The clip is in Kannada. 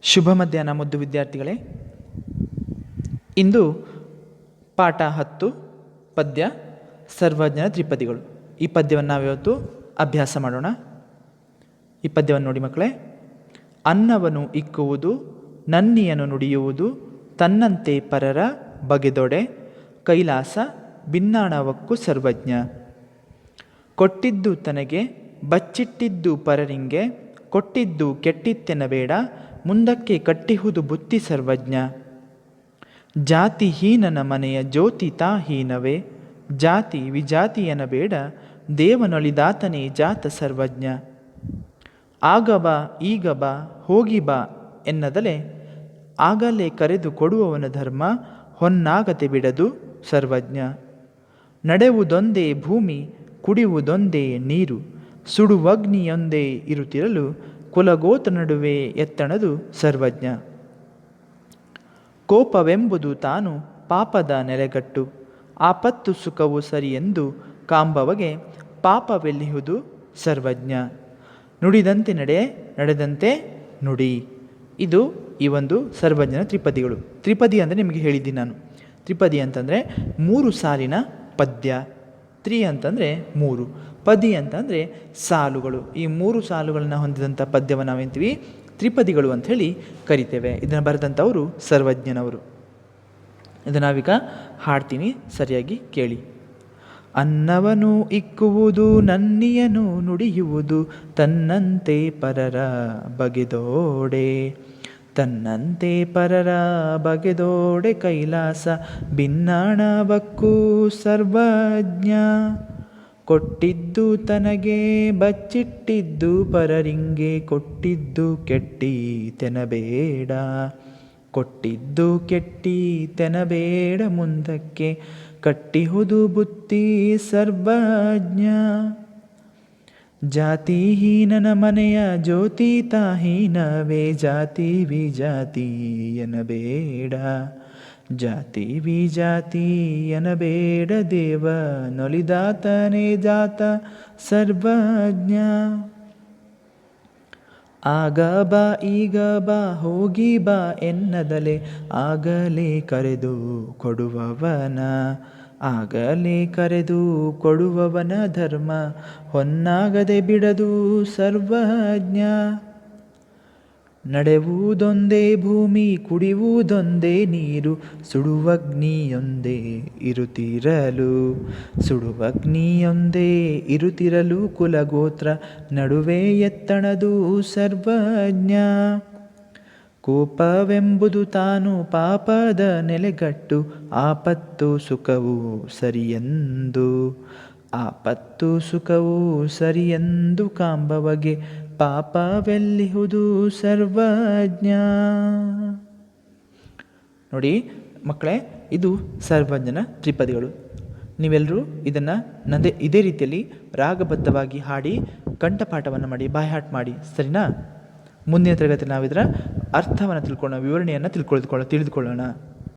ಶುಭ ಮಧ್ಯಾಹ್ನ ಮುದ್ದು ವಿದ್ಯಾರ್ಥಿಗಳೇ. ಇಂದು ಪಾಠ 10 ಪದ್ಯ ಸರ್ವಜ್ಞನ ತ್ರಿಪದಿಗಳು. ಈ ಪದ್ಯವನ್ನು ನಾವಿವತ್ತು ಅಭ್ಯಾಸ ಮಾಡೋಣ. ಈ ಪದ್ಯವನ್ನು ನೋಡಿ ಮಕ್ಕಳೇ. ಅನ್ನವನ್ನು ಇಕ್ಕುವುದು, ನನ್ನಿಯನ್ನು ನುಡಿಯುವುದು, ತನ್ನಂತೆ ಪರರ ಬಗೆದೊಡೆ, ಕೈಲಾಸ ಭಿನ್ನಾಣವಕ್ಕೂ ಸರ್ವಜ್ಞ. ಕೊಟ್ಟಿದ್ದು ತನಗೆ, ಬಚ್ಚಿಟ್ಟಿದ್ದು ಪರರಿಂಗೆ, ಕೊಟ್ಟಿದ್ದು ಕೆಟ್ಟಿತ್ತೆನಬೇಡ, ಮುಂದಕ್ಕೆ ಕಟ್ಟಿಹುದು ಬುತ್ತಿ ಸರ್ವಜ್ಞ. ಜಾತಿಹೀನನ ಮನೆಯ ಜ್ಯೋತಿ ತಾಹೀನವೇ, ಜಾತಿ ವಿಜಾತಿಯನಬೇಡ, ದೇವನೊಲಿದಾತನೇ ಜಾತ ಸರ್ವಜ್ಞ. ಆಗ ಬಾ ಈಗ ಬಾ ಹೋಗಿ ಬಾ ಎನ್ನದಲೆ, ಆಗಲೇ ಕರೆದು ಕೊಡುವವನ ಧರ್ಮ, ಹೊನ್ನಾಗತೆ ಬಿಡದು ಸರ್ವಜ್ಞ. ನಡೆಯುವುದೊಂದೇ ಭೂಮಿ, ಕುಡಿಯುವುದೊಂದೇ ನೀರು, ಸುಡುವಗ್ನಿಯೊಂದೇ ಇರುತ್ತಿರಲು, ಕುಲಗೋತ ನಡುವೆ ಎತ್ತಣದು ಸರ್ವಜ್ಞ. ಕೋಪವೆಂಬುದು ತಾನು ಪಾಪದ ನೆಲೆಗಟ್ಟು, ಆಪತ್ತು ಸುಖವು ಸರಿಯೆಂದು ಕಾಂಬವಗೆ, ಪಾಪವೆಲ್ಲಿಹುದು ಸರ್ವಜ್ಞ. ನುಡಿದಂತೆ ನಡೆ, ನಡೆದಂತೆ ನುಡಿ. ಇದು ಈ ಒಂದು ಸರ್ವಜ್ಞನ ತ್ರಿಪದಿಗಳು. ತ್ರಿಪದಿ ಅಂದರೆ ನಿಮಗೆ ಹೇಳಿದ್ದೀನಿ ನಾನು. ತ್ರಿಪದಿ ಅಂತಂದರೆ 3 ಸಾಲಿನ ಪದ್ಯ. ಅಂತಂದರೆ 3, ಪದಿ ಅಂತಂದರೆ ಸಾಲುಗಳು. ಈ 3 ಸಾಲುಗಳನ್ನು ಹೊಂದಿದಂಥ ಪದ್ಯವನ್ನು ನಾವೇಂತೀವಿ ತ್ರಿಪದಿಗಳು ಅಂಥೇಳಿ ಕರಿತೇವೆ. ಇದನ್ನು ಬರೆದಂಥವರು ಸರ್ವಜ್ಞನವರು. ಇದನ್ನು ನಾವೀಗ ಹಾಡ್ತೀನಿ, ಸರಿಯಾಗಿ ಕೇಳಿ. ಅನ್ನವನು ಇಕ್ಕುವುದು, ನನ್ನಿಯನು ನುಡಿಯುವುದು, ತನ್ನಂತೆ ಪರರ ಬಗೆದೋಡೆ, ತನ್ನಂತೆ ಪರರ ಬಗೆದೋಡೆ, ಕೈಲಾಸ ಭಿನ್ನಾಣವಕ್ಕೂ ಸರ್ವಜ್ಞ. ಕೊಟ್ಟಿದ್ದು ತನಗೆ, ಬಚ್ಚಿಟ್ಟಿದ್ದು ಪರರಿಂಗೆ, ಕೊಟ್ಟಿದ್ದು ಕೆಟ್ಟಿತೆನಬೇಡ, ಕೊಟ್ಟಿದ್ದು ಕೆಟ್ಟಿತೆನಬೇಡ, ಮುಂದಕ್ಕೆ ಕಟ್ಟಿಹುದು ಬುತ್ತಿ ಸರ್ವಜ್ಞ. ಜಾತಿಹೀನನ ಮನೆಯ ಜ್ಯೋತಿ ತಾಹೀನವೇ, ಜಾತಿ ವಿಜಾತಿ ಎನಬೇಡ, ಜಾತಿ ವಿಜಾತಿ ಎನಬೇಡ, ದೇವನೊಲಿದಾತನೇ ಜಾತ ಸರ್ವಜ್ಞ. ಆಗ ಬಾ ಈಗ ಬಾ ಹೋಗಿ ಬಾ ಎನ್ನದಲೆ, ಆಗಲೇ ಕರೆದು ಕೊಡುವವನ, ಆಗಲೇ ಕರೆದು ಕೊಡುವವನ ಧರ್ಮ, ಹೊನ್ನಾಗದೆ ಬಿಡದು ಸರ್ವಜ್ಞ. ನಡೆಯುವುದೊಂದೇ ಭೂಮಿ, ಕುಡಿಯುವುದೊಂದೇ ನೀರು, ಸುಡುವಗ್ನಿಯೊಂದೇ ಇರುತ್ತಿರಲು, ಸುಡುವಗ್ನಿಯೊಂದೇ ಇರುತ್ತಿರಲು, ಕುಲಗೋತ್ರ ನಡುವೆ ಎತ್ತಣದು ಸರ್ವಜ್ಞ. ಕೋಪವೆಂಬುದು ತಾನು ಪಾಪದ ನೆಲೆಗಟ್ಟು, ಆಪತ್ತು ಸುಖವು ಸರಿಯೆಂದು, ಆಪತ್ತು ಸುಖವು ಸರಿಯೆಂದು ಕಾಂಬವಗೆ, ಪಾಪವೆಲ್ಲಿಹುದು ಸರ್ವಜ್ಞ. ನೋಡಿ ಮಕ್ಕಳೇ, ಇದು ಸರ್ವಜ್ಞನ ತ್ರಿಪದಿಗಳು. ನೀವೆಲ್ಲರೂ ಇದನ್ನು ಇದೇ ರೀತಿಯಲ್ಲಿ ರಾಗಬದ್ಧವಾಗಿ ಹಾಡಿ ಕಂಠಪಾಠವನ್ನು ಮಾಡಿ, ಬಾಯ್ಹಾಟ್ ಮಾಡಿ, ಸರಿನಾ? ಮುಂದಿನ ತರಗತಿ ನಾವು ಇದರ ಅರ್ಥವನ್ನು ತಿಳ್ಕೊಳ್ಳೋಣ, ವಿವರಣೆಯನ್ನು ತಿಳಿದುಕೊಳ್ಳೋಣ.